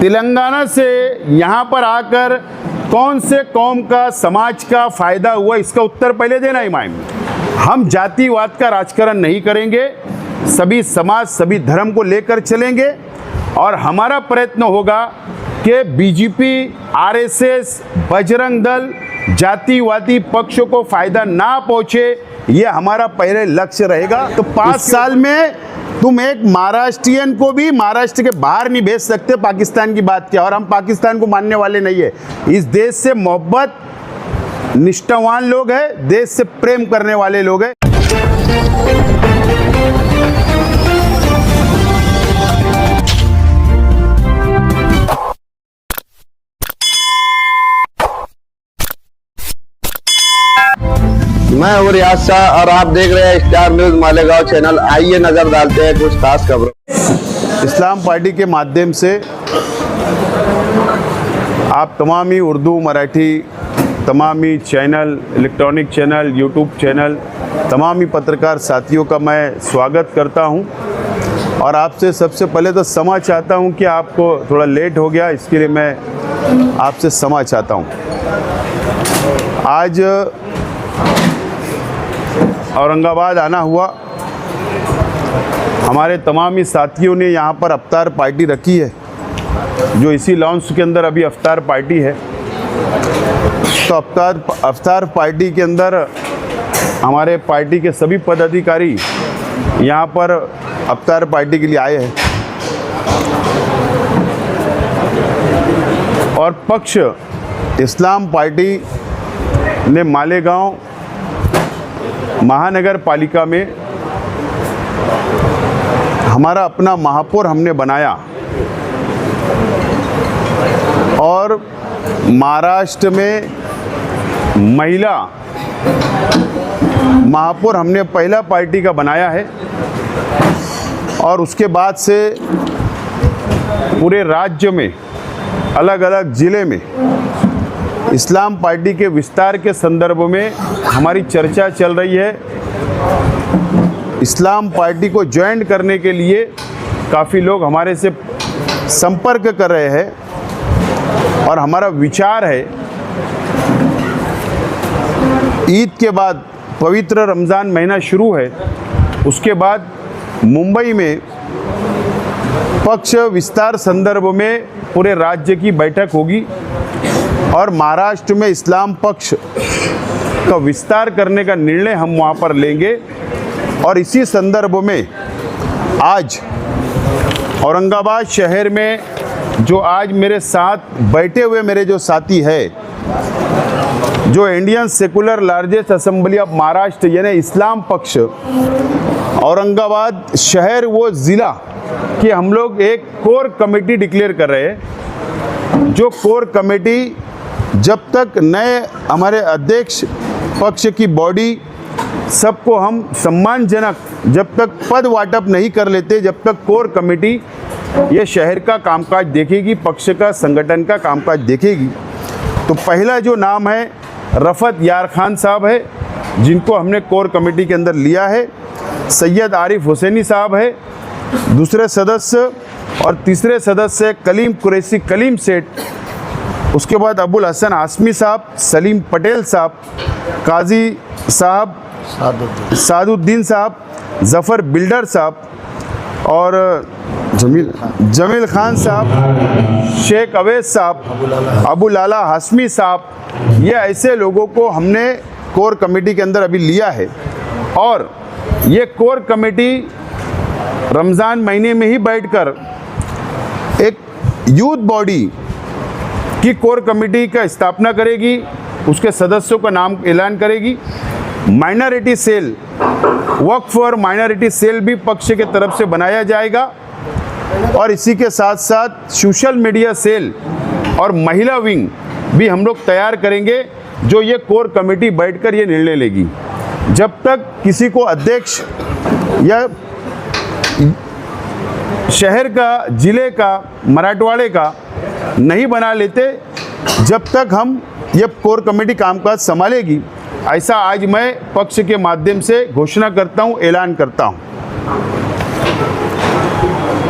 तेलंगाना से यहाँ पर आकर कौन से कौम का, समाज का फायदा हुआ, इसका उत्तर पहले देना ही मायने। हम जातिवाद का राजकारण नहीं करेंगे, सभी समाज सभी धर्म को लेकर चलेंगे और हमारा प्रयत्न होगा कि बीजेपी, आरएसएस, बजरंग दल, जातिवादी पक्षों को फायदा ना पहुंचे, ये हमारा पहले लक्ष्य रहेगा। तो 5 साल में तुम एक महाराष्ट्रियन को भी महाराष्ट्र के बाहर नहीं भेज सकते, पाकिस्तान की बात क्या। और हम पाकिस्तान को मानने वाले नहीं है। इस देश से मोहब्बत, निष्ठावान लोग हैं, देश से प्रेम करने वाले लोग हैं। मैं हूं रियाज शाह और आप देख रहे हैं स्टार न्यूज मालेगांव चैनल। आइए नजर डालते हैं कुछ खास खबरों। इस्लाम पार्टी के माध्यम से आप तमाम ही उर्दू, मराठी, तमाम ही channel, electronic channel, YouTube channel, तमाम ही पत्रकार साथियों का मैं स्वागत करता हूं। और आपसे सबसे पहले तो क्षमा चाहता हूं कि आपको थोड़ा लेट हो गया, इसके लिए मैं आपसे क्षमा चाहता हूं। आज औरंगाबाद आना हुआ, हमारे तमाम ही साथियों ने यहाँ पर अफ्तार पार्टी रखी है, जो इसी लॉन्च के अंदर अभी अफ्तार पार्टी है। तो अफ्तार पार्टी के अंदर हमारे पार्टी के सभी पदाधिकारी यहाँ पर अफ्तार पार्टी के लिए आए हैं और पक्ष इस्लाम पार्टी ने मालेगांव महानगर पालिका में हमारा अपना महापौर हमने बनाया और महाराष्ट्र में महिला महापौर हमने पहला पार्टी का बनाया है। और उसके बाद से पूरे राज्य में अलग अलग ज़िले में इस्लाम पार्टी के विस्तार के संदर्भ में हमारी चर्चा चल रही है। इस्लाम पार्टी को ज्वाइन करने के लिए काफ़ी लोग हमारे से संपर्क कर रहे हैं और हमारा विचार है ईद के बाद पवित्र रमज़ान महीना शुरू है, उसके बाद मुंबई में पक्ष विस्तार संदर्भ में पूरे राज्य की बैठक होगी और महाराष्ट्र में इस्लाम पक्ष का विस्तार करने का निर्णय हम वहाँ पर लेंगे। और इसी संदर्भ में आज औरंगाबाद शहर में जो आज मेरे साथ बैठे हुए मेरे जो साथी है, जो Indian secular largest assembly of Maharashtra यानी इस्लाम पक्ष औरंगाबाद शहर वो ज़िला कि हम लोग एक कोर कमेटी डिक्लेयर कर रहे हैं। जो कोर कमेटी जब तक नए हमारे अध्यक्ष पक्ष की बॉडी सबको हम सम्मानजनक जब तक पद वाटप नहीं कर लेते, जब तक कोर कमेटी ये शहर का कामकाज देखेगी, पक्ष का संगठन का कामकाज देखेगी। तो पहला जो नाम है रफ़त यार खान साहब है, जिनको हमने कोर कमेटी के अंदर लिया है। सैयद आरिफ हुसैनी साहब है दूसरे सदस्य और तीसरे सदस्य कलीम कुरैशी कलीम सेठ। उसके बाद अबुल हसन आसमी साहब, सलीम पटेल साहब, काजी साहब, सादुद्दीन साहब, ज़फ़र बिल्डर साहब और जमील खान साहब, शेख अवैस साहब, अबू लाला हाशमी साहब। ये ऐसे लोगों को हमने कोर कमेटी के अंदर अभी लिया है। और ये कोर कमेटी रमज़ान महीने में ही बैठकर एक यूथ बॉडी की कोर कमेटी का स्थापना करेगी, उसके सदस्यों का नाम ऐलान करेगी। माइनॉरिटी सेल, वक्फ फॉर माइनॉरिटी सेल भी पक्ष के तरफ से बनाया जाएगा और इसी के साथ साथ सोशल मीडिया सेल और महिला विंग भी हम लोग तैयार करेंगे, जो ये कोर कमेटी बैठकर ये निर्णय लेगी। जब तक किसी को अध्यक्ष या शहर का, ज़िले का, मराठवाड़े का नहीं बना लेते, जब तक हम ये कोर कमेटी कामकाज संभालेगी। ऐसा आज मैं पक्ष के माध्यम से घोषणा करता हूं, ऐलान करता हूं।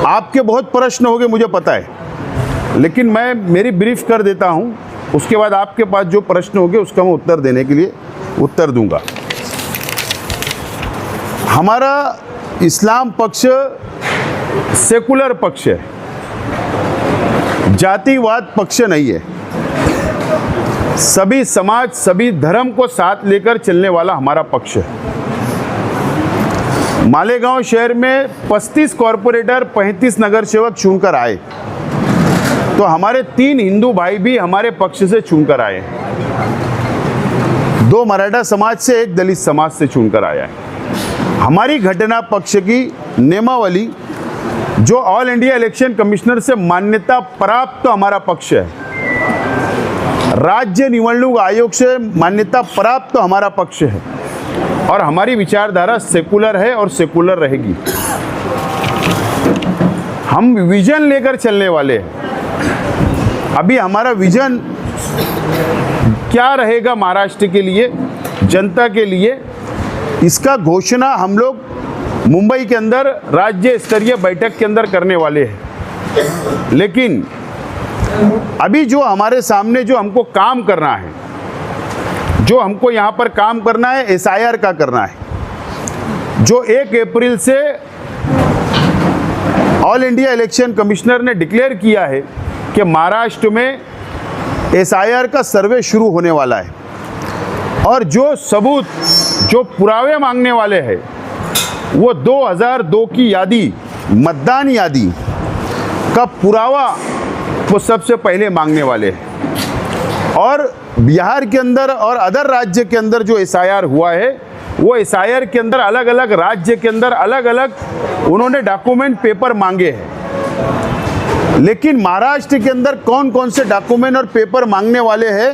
आपके बहुत प्रश्न होंगे, मुझे पता है, लेकिन मैं मेरी ब्रीफ कर देता हूं, उसके बाद आपके पास जो प्रश्न होंगे उसका मैं उत्तर देने के लिए उत्तर दूंगा। हमारा इस्लाम पक्ष सेकुलर पक्ष है, जातिवाद पक्ष नहीं है। सभी समाज, सभी धर्म को साथ लेकर चलने वाला हमारा पक्ष है। मालेगांव शहर में 35 कॉरपोरेटर, 35 नगर सेवक चुनकर आए, तो हमारे 3 हिंदू भाई भी हमारे पक्ष से चुनकर आए, 2 मराठा समाज से, 1 दलित समाज से चुनकर आया है। हमारी घटना पक्ष की नियमावली जो ऑल इंडिया इलेक्शन कमिश्नर से मान्यता प्राप्त तो हमारा पक्ष है, राज्य निवडणूक आयोग से मान्यता प्राप्त तो हमारा पक्ष है, और हमारी विचारधारा सेकुलर है और सेकुलर रहेगी। हम विजन लेकर चलने वाले हैं। अभी हमारा विजन क्या रहेगा महाराष्ट्र के लिए, जनता के लिए, इसका घोषणा हम लोग मुंबई के अंदर राज्य स्तरीय बैठक के अंदर करने वाले हैं। लेकिन अभी जो हमारे सामने जो हमको काम करना है, जो हमको यहाँ पर काम करना है, एसआईआर का करना है, जो 1 अप्रैल से ऑल इंडिया इलेक्शन कमिश्नर ने डिक्लेयर किया है कि महाराष्ट्र में एसआईआर का सर्वे शुरू होने वाला है, और जो सबूत, जो पुरावे मांगने वाले हैं, वो 2002 की यादी, मतदान यादी का पुरावा वो सबसे पहले मांगने वाले हैं। और बिहार के अंदर और अदर राज्य के अंदर जो एसआईआर हुआ है, वो एसआईआर के अंदर अलग अलग राज्य के अंदर अलग अलग उन्होंने डॉक्यूमेंट पेपर मांगे हैं। लेकिन महाराष्ट्र के अंदर कौन कौन से डॉक्यूमेंट और पेपर मांगने वाले हैं,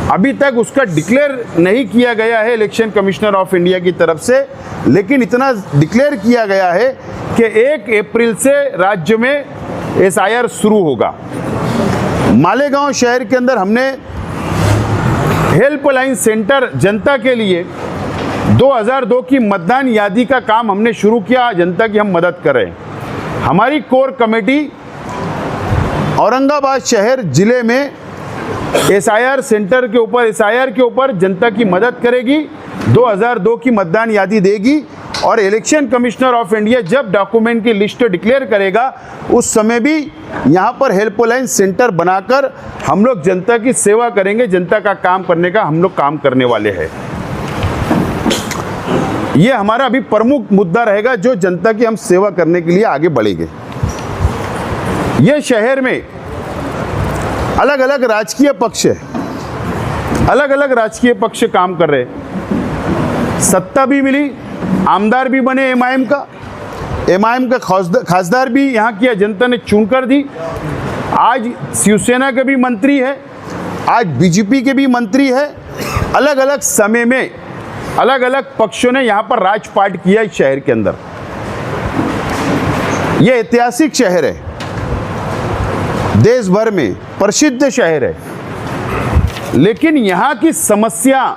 अभी तक उसका डिक्लेयर नहीं किया गया है इलेक्शन कमिश्नर ऑफ इंडिया की तरफ से। लेकिन इतना डिक्लेयर किया गया है कि 1 अप्रैल से राज्य में एसआईआर शुरू होगा। मालेगांव शहर के अंदर हमने हेल्पलाइन सेंटर जनता के लिए 2002 की मतदान यादी का काम हमने शुरू किया, जनता की हम मदद करें। हमारी कोर कमेटी औरंगाबाद शहर जिले में एसआईआर सेंटर के ऊपर, एसआईआर के ऊपर जनता की मदद करेगी, 2002 की मतदान यादी देगी, और इलेक्शन कमिश्नर ऑफ इंडिया जब डॉक्यूमेंट की लिस्ट डिक्लेयर करेगा उस समय भी यहाँ पर हेल्पलाइन सेंटर बनाकर हम लोग जनता की सेवा करेंगे। जनता का काम करने का हम लोग काम करने वाले हैं। ये हमारा अभी प्रमुख मुद्दा रहेगा, जो जनता की हम सेवा करने के लिए आगे बढ़ेंगे। ये शहर में अलग अलग राजकीय पक्ष है, अलग अलग राजकीय पक्ष काम कर रहे हैं। सत्ता भी मिली, आमदार भी बने एमआईएम का खासदार भी यहाँ की जनता ने चुन कर दी। आज शिवसेना के भी मंत्री है, आज बीजेपी के भी मंत्री है। अलग अलग समय में अलग अलग पक्षों ने यहाँ पर राजपाट किया इस शहर के अंदर। ये ऐतिहासिक शहर है, देश भर में प्रसिद्ध शहर है। लेकिन यहाँ की समस्या,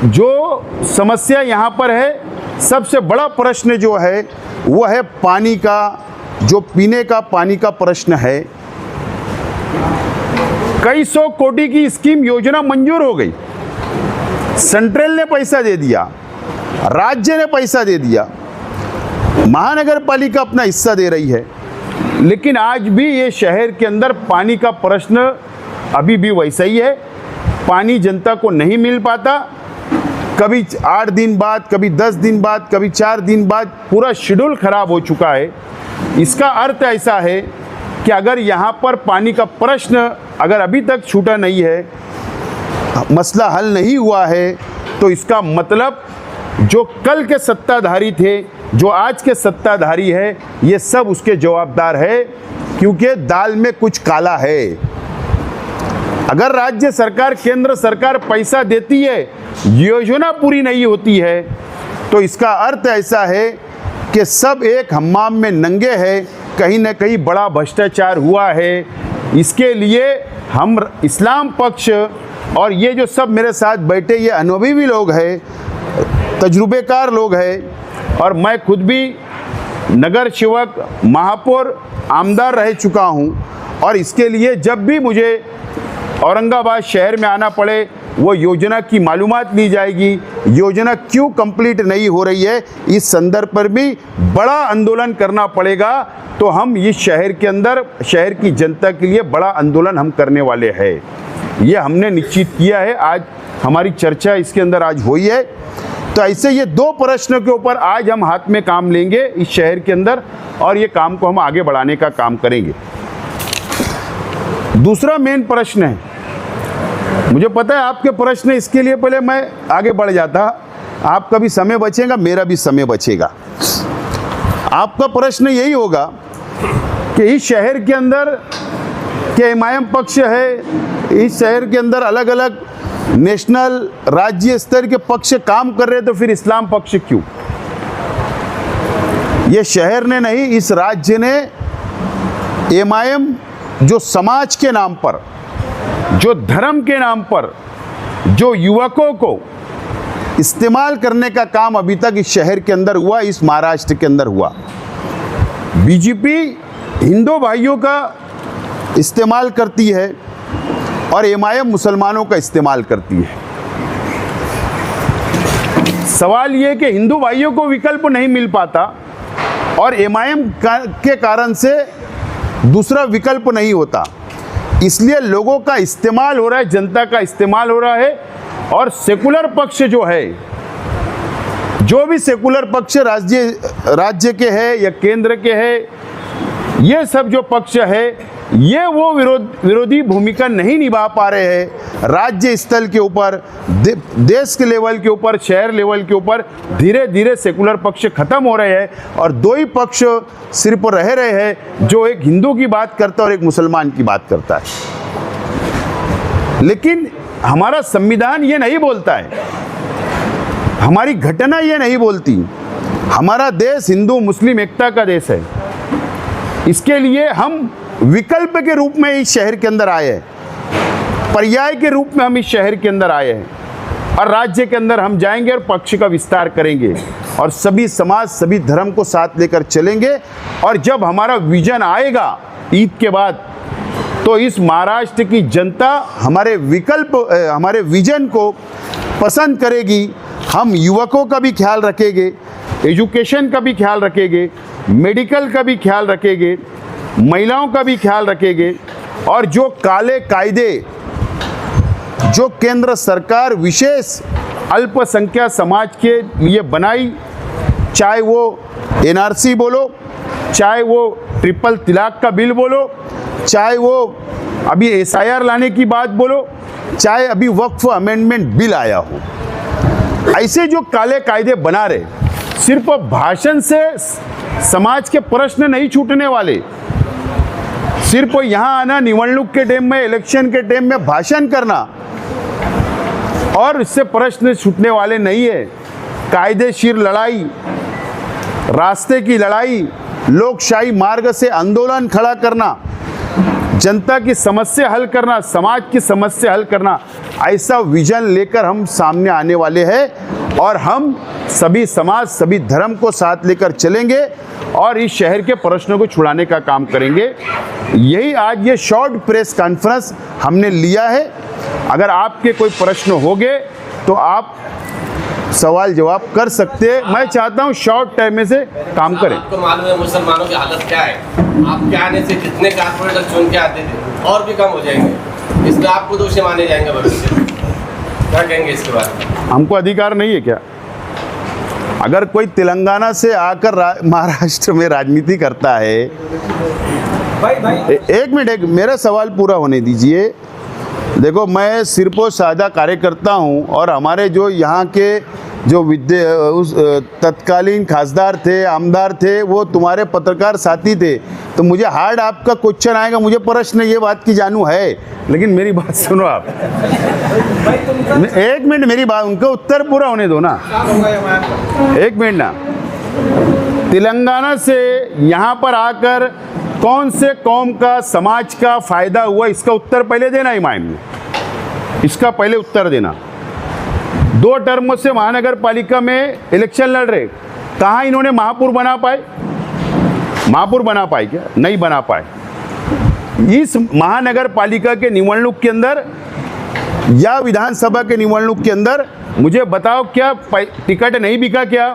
जो समस्या यहाँ पर है, सबसे बड़ा प्रश्न जो है वो है पानी का, जो पीने का पानी का प्रश्न है। कई 100 कोटी की स्कीम योजना मंजूर हो गई, सेंट्रल ने पैसा दे दिया, राज्य ने पैसा दे दिया, महानगर पालिका अपना हिस्सा दे रही है, लेकिन आज भी ये शहर के अंदर पानी का प्रश्न अभी भी वैसा ही है। पानी जनता को नहीं मिल पाता, कभी 8 दिन बाद, कभी 10 दिन बाद, कभी 4 दिन बाद, पूरा शेड्यूल खराब हो चुका है। इसका अर्थ ऐसा है कि अगर यहाँ पर पानी का प्रश्न अगर अभी तक छूटा नहीं है, मसला हल नहीं हुआ है, तो इसका मतलब जो कल के सत्ताधारी थे, जो आज के सत्ताधारी है, ये सब उसके जवाबदार है, क्योंकि दाल में कुछ काला है। अगर राज्य सरकार, केंद्र सरकार पैसा देती है, योजना पूरी नहीं होती है, तो इसका अर्थ ऐसा है कि सब एक हम्माम में नंगे हैं, कहीं ना कहीं बड़ा भ्रष्टाचार हुआ है। इसके लिए हम इस्लाम पक्ष और ये जो सब मेरे साथ बैठे ये अनुभवी लोग हैं, तजुर्बेकार लोग हैं, और मैं खुद भी नगर सेवक, महापौर, आमदार रह चुका हूं और इसके लिए जब भी मुझे औरंगाबाद शहर में आना पड़े वो योजना की मालूमात ली जाएगी, योजना क्यों कंप्लीट नहीं हो रही है इस संदर्भ पर भी बड़ा आंदोलन करना पड़ेगा। तो हम इस शहर के अंदर शहर की जनता के लिए बड़ा आंदोलन हम करने वाले हैं, ये हमने निश्चित किया है। आज हमारी चर्चा इसके अंदर आज हुई है। तो ऐसे ये दो प्रश्नों के ऊपर आज हम हाथ में काम लेंगे इस शहर के अंदर और ये काम को हम आगे बढ़ाने का काम करेंगे। दूसरा मेन प्रश्न है, मुझे पता है आपके प्रश्न, इसके लिए पहले मैं आगे बढ़ जाता, आपका भी समय बचेगा, मेरा भी समय बचेगा। आपका प्रश्न यही होगा कि इस शहर के अंदर के एमआईएम पक्ष है, इस शहर के अंदर अलग अलग नेशनल राज्य स्तर के पक्ष काम कर रहे, तो फिर इस्लाम पक्ष क्यों? ये शहर ने नहीं, इस राज्य ने एमआईएम जो समाज के नाम पर, जो धर्म के नाम पर, जो युवकों को इस्तेमाल करने का काम अभी तक इस शहर के अंदर हुआ, इस महाराष्ट्र के अंदर हुआ। बीजेपी हिंदू भाइयों का इस्तेमाल करती है और एमआईएम मुसलमानों का इस्तेमाल करती है। सवाल ये कि हिंदू भाइयों को विकल्प नहीं मिल पाता और एमआईएम के कारण से दूसरा विकल्प नहीं होता, इसलिए लोगों का इस्तेमाल हो रहा है, जनता का इस्तेमाल हो रहा है। और सेकुलर पक्ष जो है, जो भी सेकुलर पक्ष राज्य के है या केंद्र के है, ये सब जो पक्ष है ये वो विरोधी भूमिका नहीं निभा पा रहे हैं। राज्य स्तर के ऊपर, देश के लेवल के ऊपर, शहर लेवल के ऊपर धीरे धीरे सेकुलर पक्ष खत्म हो रहे हैं और दो ही पक्ष सिर्फ रह रहे हैं, जो एक हिंदू की बात करता है और एक मुसलमान की बात करता है। लेकिन हमारा संविधान ये नहीं बोलता है, हमारी घटना ये नहीं बोलती। हमारा देश हिंदू मुस्लिम एकता का देश है। इसके लिए हम विकल्प के रूप में इस शहर के अंदर आए हैं, पर्याय के रूप में हम इस शहर के अंदर आए हैं और राज्य के अंदर हम जाएंगे और पक्ष का विस्तार करेंगे और सभी समाज, सभी धर्म को साथ लेकर चलेंगे। और जब हमारा विजन आएगा ईद के बाद, तो इस महाराष्ट्र की जनता हमारे विजन को पसंद करेगी। हम युवकों का भी ख्याल रखेंगे, एजुकेशन का भी ख्याल रखेंगे, मेडिकल का भी ख्याल रखेंगे, महिलाओं का भी ख्याल रखेंगे। और जो काले कायदे जो केंद्र सरकार विशेष अल्पसंख्यक समाज के लिए बनाई, चाहे वो एनआरसी बोलो, चाहे वो ट्रिपल तलाक का बिल बोलो, चाहे वो अभी एसआईआर लाने की बात बोलो, चाहे अभी वक्फ अमेंडमेंट बिल आया हो, ऐसे जो काले कायदे बना रहे, सिर्फ भाषण से समाज के प्रश्न नहीं छूटने वाले। सिर्फ यहाँ आना, निवडणूक के टाइम में, इलेक्शन के टाइम में भाषण करना और इससे प्रश्न छूटने वाले नहीं है। कायदेशीर लड़ाई, रास्ते की लड़ाई, लोकशाही मार्ग से आंदोलन खड़ा करना, जनता की समस्या हल करना, समाज की समस्या हल करना, ऐसा विजन लेकर हम सामने आने वाले हैं और हम सभी समाज, सभी धर्म को साथ लेकर चलेंगे और इस शहर के प्रश्नों को छुड़ाने का काम करेंगे। यही आज ये शॉर्ट प्रेस कॉन्फ्रेंस हमने लिया है। अगर आपके कोई प्रश्न होंगे तो आप सवाल जवाब कर सकते हैं। मैं चाहता हूं शॉर्ट टाइम में से काम करें। आपको मालूम है मुसलमानों की हालत क्या है? आपके आने से जितने कारपोरेटर चुन के आते थे और भी कम हो जाएंगे, इसलिए आपको दोषी माने जाएंगे भविष्य में। क्या कहेंगे इसके बारे में? हमको अधिकार नहीं है क्या? अगर कोई तेलंगाना से आकर महाराष्ट्र में राजनीति करता है, एक मिनट, मेरा सवाल पूरा होने दीजिए। देखो, मैं सिर्फ सादा कार्यकर्ता हूं और हमारे जो यहाँ के जो तत्कालीन खासदार थे, आमदार थे, वो तुम्हारे पत्रकार साथी थे। तो मुझे हार्ड आपका क्वेश्चन आएगा, मुझे प्रश्न ये बात की जानू है, लेकिन मेरी बात सुनो आप। एक मिनट, मेरी बात, उनका उत्तर पूरा होने दो ना। एक मिनट ना। तेलंगाना से यहाँ पर आकर कौन से कौम का, समाज का फायदा हुआ, इसका उत्तर पहले देना इमाम ने, इसका पहले उत्तर देना। 2 टर्म से महानगर पालिका में इलेक्शन लड़ रहे, कहाँ इन्होंने महापौर बना पाए? महापौर बना पाए क्या? नहीं बना पाए। इस महानगर पालिका के निवडणूक के अंदर या विधानसभा के निवडणूक के अंदर मुझे बताओ, क्या टिकट नहीं बिका क्या?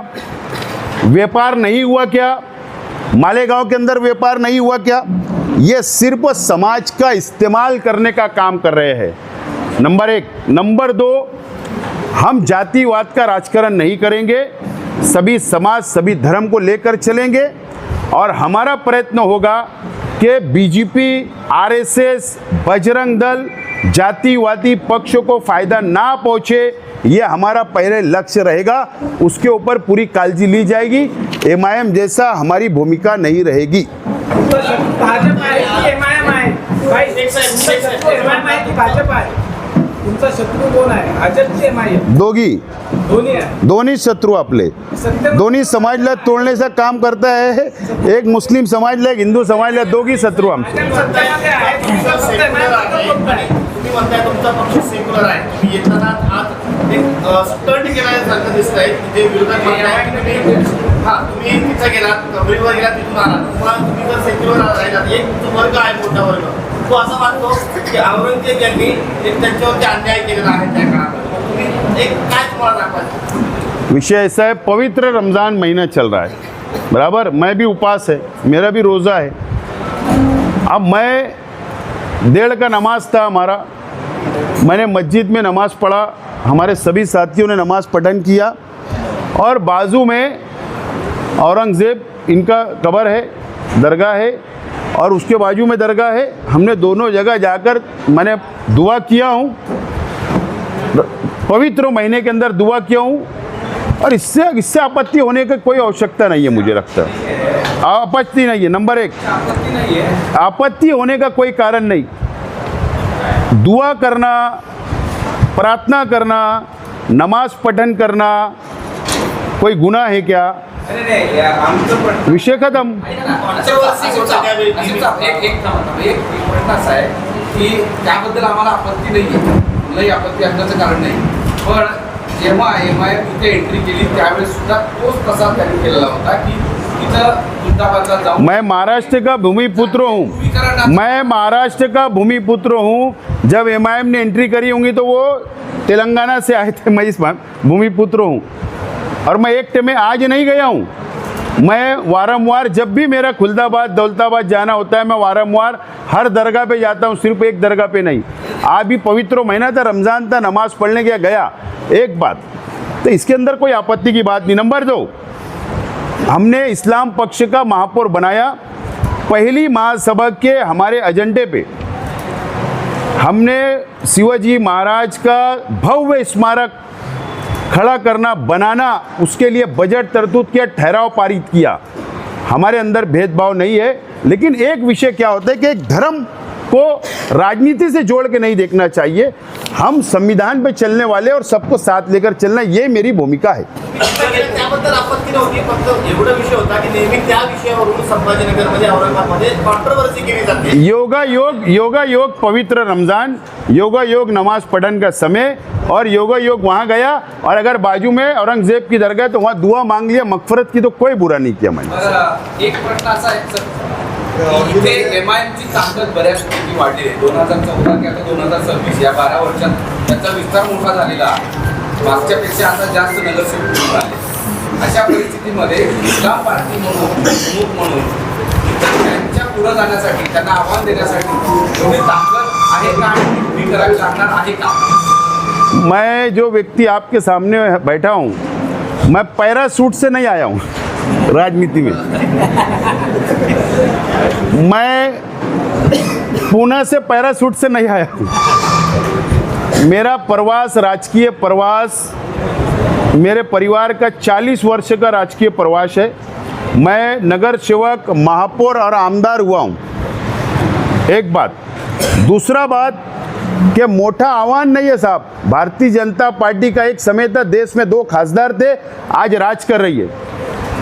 व्यापार नहीं हुआ क्या? मालेगांव के अंदर व्यापार नहीं हुआ क्या? ये सिर्फ समाज का इस्तेमाल करने का काम कर रहे हैं, नंबर एक। नंबर दो, हम जातिवाद का राजकारण नहीं करेंगे, सभी समाज सभी धर्म को लेकर चलेंगे और हमारा प्रयत्न होगा कि बीजेपी, आरएसएस, बजरंग दल, जातिवादी पक्षों को फायदा ना पहुंचे, ये हमारा पहले लक्ष्य रहेगा। उसके ऊपर पूरी काळजी ली जाएगी। एमआईएम जैसा हमारी भूमिका नहीं रहेगी। भाजपा आहे की एमआयएम आहे? भाई एमआयएम आहे की भाजपा आहे? तुमचा शत्रू कोण आहे, भाजप की एमआयएम? दोन्ही आहे। दोन्ही शत्रू आपले, दोन्ही समाजला तोडण्याचं काम करता है। एक मुस्लिम समाजला, एक हिंदू समाजला, दोघी शत्रू आमचे। सत्तेमध्ये आहे, तुमचा सत्तेमध्ये तुम्ही म्हणताय तुमचा पक्ष सेक्युलर आहे, तुम्ही येताना आज एक स्टंट केल्यासारखं दिसतंय, जे विरोधक म्हणताय की तुम्ही तिथं गेलात, कबरीवर गेलात, तिथून आलात, तुम्ही जर सेक्युलर राहिलात, एक तुमचा वर्ग आहे मोठा वर्ग, तो असं मानतो की औरंगजेब यांनी एक त्यांच्यावरती अन्याय केलेला आहे त्या काळामध्ये, तुम्ही एक काय तुम्हाला दाखवायचं? विषय ऐसा है, पवित्र रमज़ान महीना चल रहा है, बराबर। मैं भी उपास है, मेरा भी रोज़ा है। अब मैं 1:30 का नमाज था हमारा, मैंने मस्जिद में नमाज़ पढ़ा, हमारे सभी साथियों ने नमाज़ पठन किया और बाजू में औरंगज़ेब इनका कब्र है, दरगाह है और उसके बाजू में दरगाह है। हमने दोनों जगह जाकर मैंने दुआ किया हूँ, पवित्र महीने के अंदर दुआ किया हूँ और इससे आपत्ति होने की कोई आवश्यकता नहीं है, मुझे लगता है आपत्ति नहीं है। नंबर एक, आपत्ति होने का कोई कारण नहीं। दुआ करना, प्रार्थना करना, नमाज पठन करना कोई गुनाह है क्या? विषय खत्म। एक प्रश्न असा आहे की त्याबद्दल आम्हाला आपत्ती नाही आपत्ती असण्याचं कारण नाही, पण जेव्हा एमआयएम तिथे एंट्री केली त्यावेळेस सुद्धा तोच तसा त्यांनी केलेला होता की तिथं खुलताबादला जाऊन। मैं महाराष्ट्र का भूमिपुत्र हूँ, मैं महाराष्ट्र का भूमिपुत्र हूँ। जब एमआईएम ने एंट्री करी होंगी तो वो तेलंगाना से आए थे, मैं इस भूमिपुत्र हूँ और मैं एक में आज नहीं गया हूँ। मैं वारंवार, जब भी मेरा खुलदाबाद दौलताबाद जाना होता है, मैं वारंवार हर दरगाह पे जाता हूँ, सिर्फ एक दरगाह पे नहीं। आज भी पवित्र महीना था, रमज़ान था, नमाज पढ़ने गया। एक बात तो इसके अंदर कोई आपत्ति की बात नहीं। नंबर 2, हमने इस्लाम पक्ष का महापौर बनाया। पहली महासभा के हमारे एजेंडे पे हमने शिवाजी महाराज का भव्य स्मारक खड़ा करना, बनाना, उसके लिए बजट तरतूद किया, ठहराव पारित किया। हमारे अंदर भेदभाव नहीं है, लेकिन एक विषय क्या होता है कि एक धर्म को राजनीति से जोड़ के नहीं देखना चाहिए। हम संविधान पे चलने वाले और सबको साथ लेकर चलना, ये मेरी भूमिका है। त्याबद्दल आपत्ती नव्हती, फक्त एवढा विषय होता की नेहमी त्या विषयावरून संभाजीनगरमध्ये, औरंगाबादमध्ये कॉन्ट्रोवर्सी केली जाते। योगा योग पवित्र रमज़ान, योगा योग नमाज पढ़न का समय और योगा योग वहाँ गया और अगर बाजू में औरंगजेब की दरगाह तो वहाँ दुआ मांग लिया, मगफरत की, तो कोई बुरा नहीं किया मैंने। एक प्रश्न असा आहे सर, इथे एमआयएमची ताकद बऱ्याचपैकी वाढली आहे 2014 ते आता 2026 या 12 वर्षात त्याचा विस्तार मोठा झालेला आहे, मागच्यापेक्षा आता जास्त नगरसेवक निवडून आले। अशा परिस्थितीमध्ये इस्लाम पार्टी म्हणून त्यांच्या पुढे जाण्यासाठी, त्यांना आव्हान देण्यासाठी एवढी ताकद आहे का आणि उभी करावी लागणार आहे का? मैं जो व्यक्ति आपके सामने बैठा हूँ, मैं पैरासूट से नहीं आया हूँ राजनीति में। मैं पुणे से पैरासूट से नहीं आया हूँ। मेरा प्रवास, राजकीय प्रवास, मेरे परिवार का 40 वर्ष का राजकीय प्रवास है। मैं नगर सेवक, महापौर और आमदार हुआ हूँ, एक बात। दूसरा बात कि मोटा आह्वान नहीं है साहब, भारतीय जनता पार्टी का एक समय था, देश में 2 खासदार थे, आज राज कर रही है।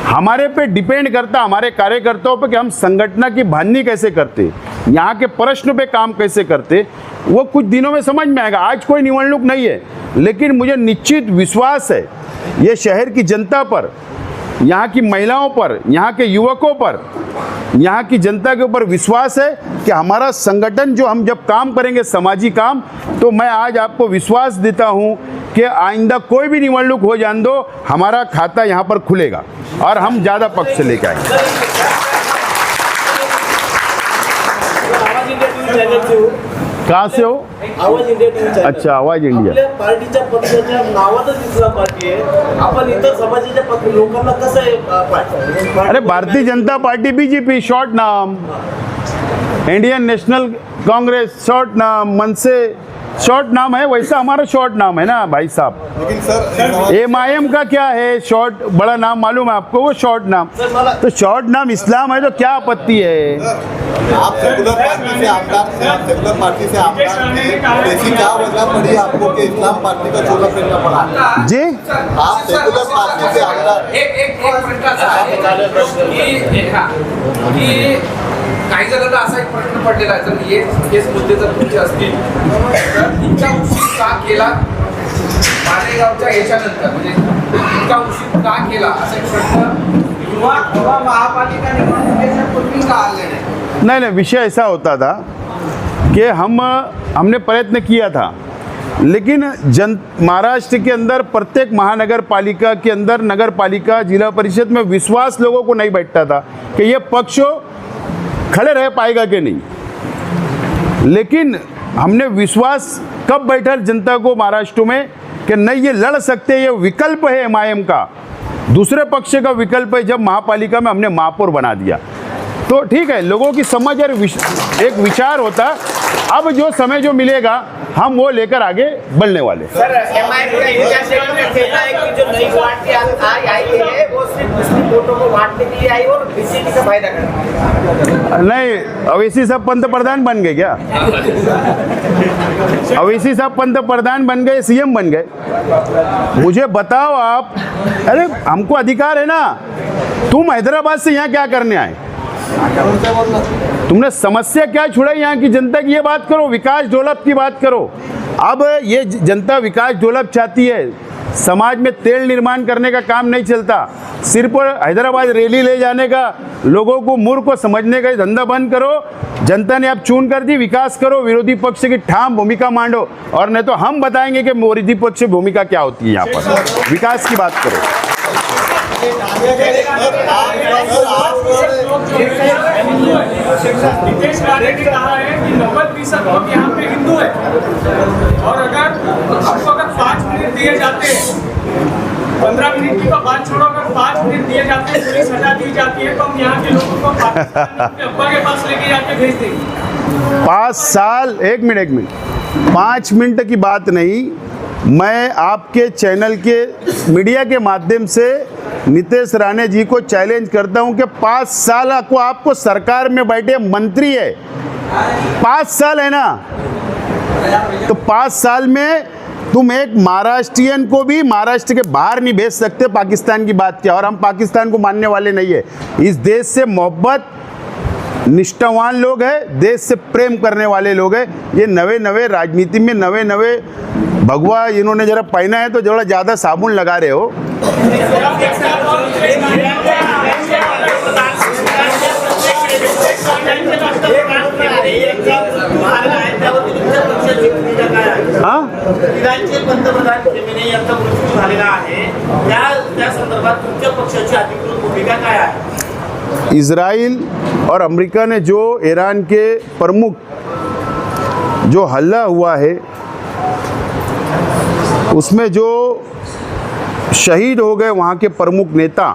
हमारे पे डिपेंड करता, हमारे कार्यकर्ताओं पे कि हम संगठन की भाननी कैसे करते, यहाँ के प्रश्न पे काम कैसे करते, वो कुछ दिनों में समझ में आएगा। आज कोई निवडणूक नहीं है, लेकिन मुझे निश्चित विश्वास है ये शहर की जनता पर यहाँ की महिलाओं पर, यहाँ के युवकों पर, यहाँ की जनता के ऊपर विश्वास है कि हमारा संगठन जो हम जब काम करेंगे सामाजिक काम, तो मैं आज आपको विश्वास देता हूँ कि आइंदा कोई भी निवडणूक हो जान दो, हमारा खाता यहाँ पर खुलेगा और हम ज़्यादा पक्ष से लेकर आएंगे। आवाज इंडिया टीव्ही चॅनलचे हो. कहाँ से हो? आवाज इंडिया टीव्ही चॅनल. अच्छा, आवाज इंडिया. आपल्या पार्टीच्या पक्षाच्या नावातच इस्लाम पार्टी आहे. आपण इतर समाजाच्या लोकांना कसं आहे अरे Bharatiya Janata party BJP short नाम, इंडियन नेशनल कांग्रेस शॉर्ट नाम, मनसे शॉर्ट नाम है, वैसा हमारा शॉर्ट नाम है ना भाई साहब। लेकिन सर एमआईएम का क्या है शॉर्ट, बड़ा नाम मालूम है आपको, वो शॉर्ट नाम, तो शॉर्ट नाम इस्लाम है तो क्या आपत्ति है? आप सेकुलर पार्टी से आमदार थे, आप सेकुलर पार्टी से आमदार थे, ऐसी क्या वजह पड़ी आपको कि इस्लाम पार्टी का चोला पहनना पड़ा? जी आप सेकुलर पार्टी से आमदार एक प्रश्न असा आहे की काही जणांना असा एक प्रश्न पडलेला आहे, जर हेच मुद्दे जर तुमचे असतील तर तुमचा उशीर का केला मालेगावच्या याच्यानंतर, म्हणजे तुमचा उशीर का केला असा एक प्रश्न युवा महापालिका निवडणुकीच्या पूर्वी का आले नाही? नहीं, विषय ऐसा होता था कि हमने प्रयत्न किया था, लेकिन महाराष्ट्र के अंदर प्रत्येक महानगर पालिका के अंदर नगर पालिका जिला परिषद में विश्वास लोगों को नहीं बैठता था कि ये पक्ष खड़े रह पाएगा कि नहीं। लेकिन हमने विश्वास कब बैठा जनता को महाराष्ट्र में कि नहीं ये लड़ सकते, ये विकल्प है एमआईएम का, दूसरे पक्ष का विकल्प है। जब महापालिका में हमने महापौर बना दिया तो ठीक है, लोगों की समझ और एक विचार होता। अब जो समय जो मिलेगा हम वो लेकर आगे बढ़ने वाले। सर एमआईएम का इंचार्ज कहना है कि जो नई पार्टी आई है वो सिर्फ मुस्लिम वोटों को बांटने के लिए आई और बीजेपी का फायदा करना। नहीं, अवैसी साहब पंतप्रधान बन गए क्या? अवैसी साहब पंतप्रधान बन गए, सीएम बन गए। मुझे बताओ आप, अरे हमको अधिकार है ना, तुम हैदराबाद से यहाँ क्या करने आए? तुमने समस्या क्या छुड़ाई यहाँ की जनता की? ये बात करो, विकास डेवलप की बात करो। अब ये जनता विकास डेवलप चाहती है, समाज में तेल निर्माण करने का काम नहीं चलता, सिर्फ हैदराबाद रैली ले जाने का, लोगों को मूर्ख को समझने का धंधा बंद करो। जनता ने अब चुन कर दी, विकास करो, विरोधी पक्ष की ठाम भूमिका मांडो, और नहीं तो हम बताएंगे कि विरोधी पक्ष की भूमिका क्या होती है। यहाँ पर विकास की बात करो। नीतीश कुमार ने कहा है कि 90% लोग यहाँ पे हिंदू है, और अगर 5 मिनट दिए जाते हैं, 15 मिनट की तो बात छोड़ो, अगर 5 मिनट दिए जाते हैं, पुलिस सजा दी जाती है, तो हम यहाँ के लोगों को पाकिस्तान के अब्बा के पास लेके जाके भेज देंगे। 5 साल, एक मिनट 5 मिनट की बात नहीं, मैं आपके चैनल के मीडिया के माध्यम से नीतीश राणे जी को चैलेंज करता हूं कि 5 साल को आपको सरकार में बैठे मंत्री है, 5 साल है ना, तो 5 साल में तुम एक महाराष्ट्रियन को भी महाराष्ट्र के बाहर नहीं भेज सकते। पाकिस्तान की बात क्या, और हम पाकिस्तान को मानने वाले नहीं है। इस देश से मोहब्बत निष्ठावान लोग हैं, देश से प्रेम करने वाले लोग हैं। ये नवे राजनीति में नवे भगवा इन्होंने जरा पहना है तो जरा ज़्यादा साबुन लगा रहे हो। हाँ, पंतप्रधान यांचा मृत्यू झालेला आहे, त्या संदर्भात तुमच्या पक्षाची अधिकृत भूमिका काय आहे? इजराइल और अमेरिका ने जो ईरान के प्रमुख जो हल्ला हुआ है उसमें जो शहीद हो गए वहाँ के प्रमुख नेता,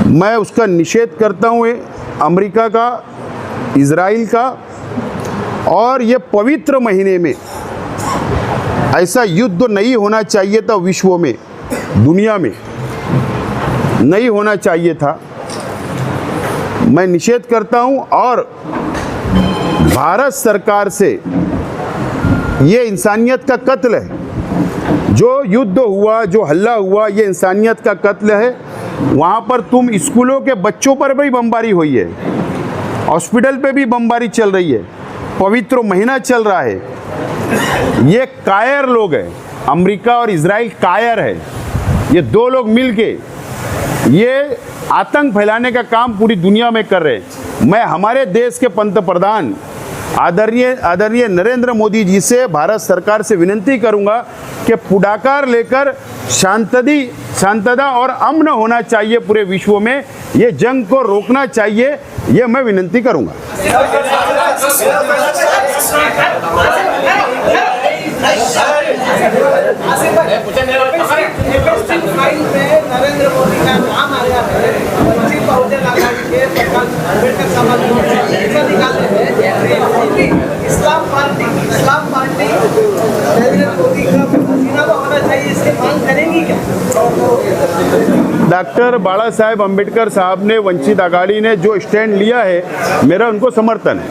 मैं उसका निषेध करता हूँ, अमेरिका का, इजराइल का। और ये पवित्र महीने में ऐसा युद्ध नहीं होना चाहिए था, विश्व में, दुनिया में नहीं होना चाहिए था, मैं निषेध करता हूँ। और भारत सरकार से ये इंसानियत का कत्ल है, जो युद्ध हुआ, जो हल्ला हुआ, ये इंसानियत का कत्ल है। वहाँ पर तुम स्कूलों के बच्चों पर भी बमबारी हुई है, हॉस्पिटल पे भी बमबारी चल रही है, पवित्र महीना चल रहा है। ये कायर लोग हैं, अमेरिका और इजराइल कायर है। ये दो लोग मिलके ये आतंक फैलाने का काम पूरी दुनिया में कर रहे हैं। मैं हमारे देश के पंतप्रधान आदरणीय नरेंद्र मोदी जी से, भारत सरकार से विनती करूंगा कि पुढाकार लेकर शांतता और अमन होना चाहिए पूरे विश्व में, ये जंग को रोकना चाहिए, ये मैं विनती करूंगा। नरेंद्र मोदी का नाम आया है, वंचित बहुजन आघाड़ी के प्रकाश अम्बेडकर समाज निकालते हैं। इस्लाम पार्टी नरेंद्र मोदी का राजीनामा होना चाहिए, इसकी मांग करेंगी क्या? डॉक्टर बाला साहेब अम्बेडकर साहब ने, वंचित आघाड़ी ने जो स्टैंड लिया है, मेरा उनको समर्थन है।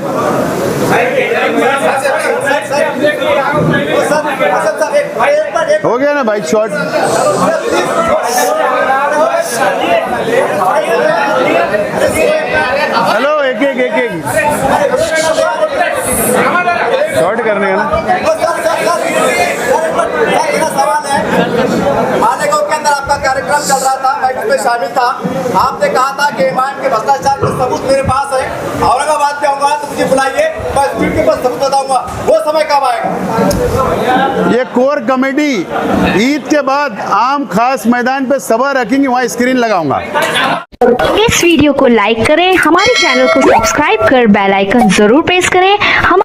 हो गया ना भाई, शॉर्ट। हेलो, एक शॉर्ट करने का ना। मालेगांव के अंदर आपका कार्यक्रम चल रहा था, बैठक में शामिल था। आपने कहा था कि एमआईएम के भ्रष्टाचार के सबूत मेरे पास है, औरंगाबाद में आऊंगा तो मुझे बुलाइए, मैं स्पीड के पास सबूत बताऊंगा। वो समय कब आएगा? ये कोर कमेटी ईद के बाद आम खास मैदान पे सभा रखेंगे, वहाँ स्क्रीन लगाऊंगा। इस वीडियो को लाइक करें, हमारे चैनल को सब्सक्राइब कर बेल आइकन जरूर प्रेस करें। हम